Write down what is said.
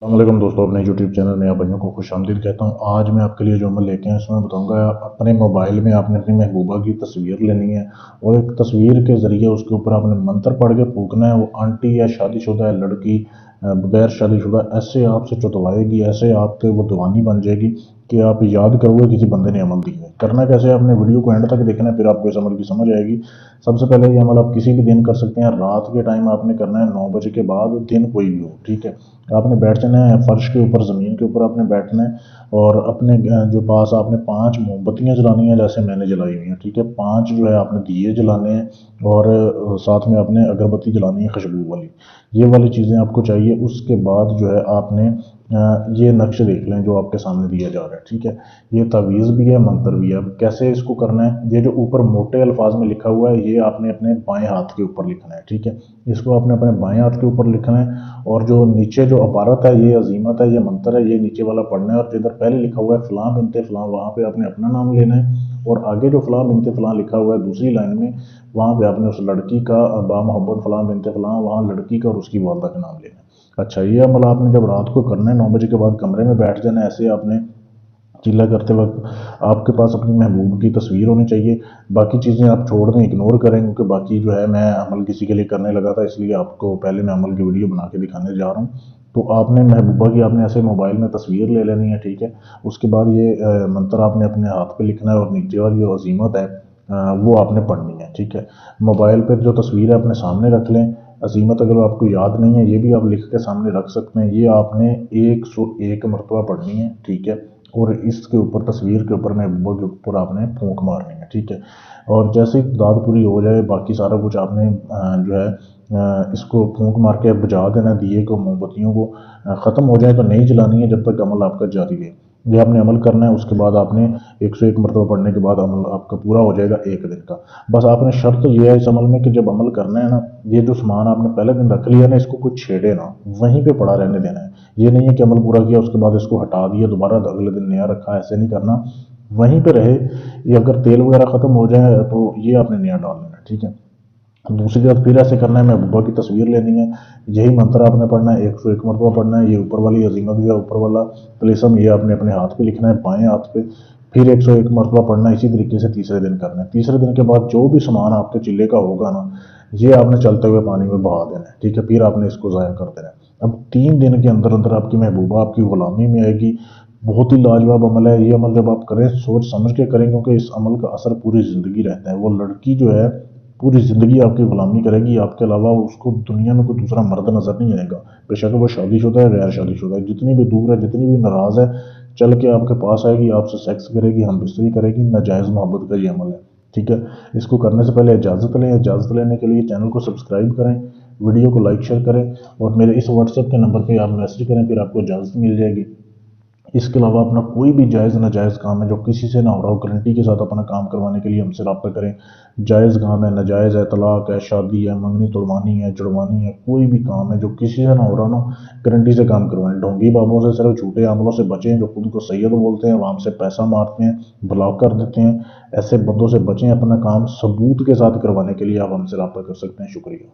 अस्सलामुअलैकुम दोस्तों, अपने यूट्यूब चैनल में आप भाइयों को खुश आमदीद कहता हूँ। आज मैं आपके लिए जो अमल लेके आया उसमें बताऊंगा अपने मोबाइल में आपने अपनी महबूबा की तस्वीर लेनी है और एक तस्वीर के ज़रिए उसके ऊपर आपने मंत्र पढ़ के फूकना है। वो आंटी या शादीशुदा है लड़की बगैर शादीशुदा ऐसे आपसे चुतवाएगी, ऐसे आपके वो दीवानी बन जाएगी कि आप याद करोगे किसी बंदे ने अमल दिया है। करना कैसे है, आपने वीडियो को एंड तक देखना है, फिर आपको इस अमल की समझ आएगी। सबसे पहले ये अमल आप किसी भी दिन कर सकते हैं। रात के टाइम आपने करना है 9 बजे के बाद, दिन कोई भी हो, ठीक है। आपने बैठ जाना है फर्श के ऊपर, ज़मीन के ऊपर आपने बैठना है और अपने जो पास आपने 5 मोमबत्तियाँ जलानी है जैसे मैंने जलाई हुई हैं, ठीक है। 5 जो है आपने दिए जलाने हैं और साथ में आपने अगरबत्ती जलानी है खुशबू वाली। ये वाली चीज़ें आपको चाहिए। उसके बाद जो है आपने ये नक्श देख लें जो आपके सामने दिया जा रहा है, ठीक है। ये तावीज़ भी है, मंत्र भी है। अब कैसे इसको करना है, ये जो ऊपर मोटे अल्फाज में लिखा हुआ है ये आपने अपने बाएं हाथ के ऊपर लिखना है, ठीक है। इसको आपने अपने बाएं हाथ के ऊपर लिखना है और जो नीचे जो अबारत है, ये अजीमत है, ये मंत्र है, ये नीचे वाला पढ़ना है और जिधर पहले लिखा हुआ है फ़लाँ बिनते फ़लाँ वहाँ पे आपने अपना नाम लेना है और आगे जो फ़लाँ बिनते फ़लाँ लिखा हुआ है दूसरी लाइन में, वहाँ पे आपने उस लड़की का बामोहब्बत फ़लाँ बिनते फ़लाँ, वहाँ लड़की का और उसकी वालदा का नाम लेना है। अच्छा, ये अमल आपने जब रात को करना है 9 बजे के बाद कमरे में बैठ जाना है। ऐसे आपने चिल्ला करते वक्त आपके पास अपनी महबूब की तस्वीर होनी चाहिए। बाकी चीज़ें आप छोड़ दें, इग्नोर करें, क्योंकि बाकी जो है मैं अमल किसी के लिए करने लगा था, इसलिए आपको पहले मैं अमल की वीडियो बना के दिखाने जा रहा हूँ। तो आपने महबूबा की आपने ऐसे मोबाइल में तस्वीर ले लेनी है, ठीक है। उसके बाद ये मंत्र आपने अपने हाथ पे लिखना है और नीचे वाली जो अजीमत है वो आपने पढ़नी है, ठीक है। मोबाइल पर जो तस्वीर है अपने सामने रख लें। अजीमत अगर आपको याद नहीं है ये भी आप लिख के सामने रख सकते हैं। ये आपने 101 मरतबा पढ़नी है, ठीक है। और इसके ऊपर तस्वीर के ऊपर महबूबा के ऊपर आपने फूंक मारनी है, ठीक है। और जैसे ही दाद पूरी हो जाए बाकी सारा कुछ आपने जो है इसको फूंक मार के बुझा देना दिए को, मोमबत्तियों को। ख़त्म हो जाए तो नहीं जलानी है जब तक अमल आपका जारी है। ये आपने अमल करना है। उसके बाद आपने 101 मरतबा पढ़ने के बाद अमल आपका पूरा हो जाएगा 1 दिन का। बस आपने शर्त ये है इस अमल में कि जब अमल करना है ना, ये जो सामान आपने पहले दिन रख लिया ना, इसको कुछ छेड़े ना, वहीं पे पड़ा रहने देना है। ये नहीं है कि अमल पूरा किया उसके बाद इसको हटा दिया दोबारा अगले दिन नया रखा, ऐसे नहीं करना। वहीं पे रहे। ये अगर तेल वगैरह ख़त्म हो जाए तो ये आपने नया डाल लेना है, ठीक है। दूसरी बात फिर ऐसे करना है, महबूबा की तस्वीर लेनी है, यही मंत्र आपने पढ़ना है, 101 मरतबा पढ़ना है। ये ऊपर वाली अजीमत जो है, ऊपर वाला तिलिस्म, ये आपने अपने हाथ पे लिखना है, बाएं हाथ पे। फिर 101 मरतबा पढ़ना है। इसी तरीके से तीसरे दिन करना है। तीसरे दिन के बाद जो भी सामान आपके चिल्ले का होगा ना, ये आपने चलते हुए पानी में बहा देना है, ठीक है। फिर आपने इसको ज़ाया कर देना है। अब 3 दिन के अंदर अंदर आपकी महबूबा आपकी गुलामी में आएगी। बहुत ही लाजवाब अमल है। ये अमल जब आप करें सोच समझ के करें, क्योंकि इस अमल का असर पूरी ज़िंदगी रहता है। वो लड़की जो है पूरी ज़िंदगी आपकी गुलामी करेगी, आपके अलावा उसको दुनिया में कोई दूसरा मर्द नज़र नहीं आएगा। बेशक वो शादीशुदा है, गैर शादीशुदा है, जितनी भी दूर है, जितनी भी नाराज़ है, चल के आपके पास आएगी, आपसे सेक्स करेगी, हम बिस्तरी करेगी। नाजायज़ मोहब्बत का ये अमल है, ठीक है। इसको करने से पहले इजाज़त लें। इजाज़त लेने के लिए चैनल को सब्सक्राइब करें, वीडियो को लाइक शेयर करें और मेरे इस व्हाट्सएप के नंबर पर आप मैसेज करें, फिर आपको इजाज़त मिल जाएगी। इसके अलावा अपना कोई भी जायज़ नाजायज़ काम है जो किसी से ना हो रहा हो, गारंटी के साथ अपना काम करवाने के लिए हमसे रब्ता करें। जायज़ काम है, नाजायज़ है, तलाक है, शादी है, मंगनी तोड़वानी है, जुड़वानी है, कोई भी काम है जो किसी से ना हो रहा ना, गारंटी से काम करवाएं। ढोंगी बाबों से, सिर्फ झूठे अमलों से बचें जो खुद को सैयद बोलते हैं, आवाम से पैसा मारते हैं, ब्लॉक कर देते हैं। ऐसे बंदों से बचें। अपना काम सबूत के साथ करवाने के लिए आप हमसे रब्ता कर सकते हैं। शुक्रिया।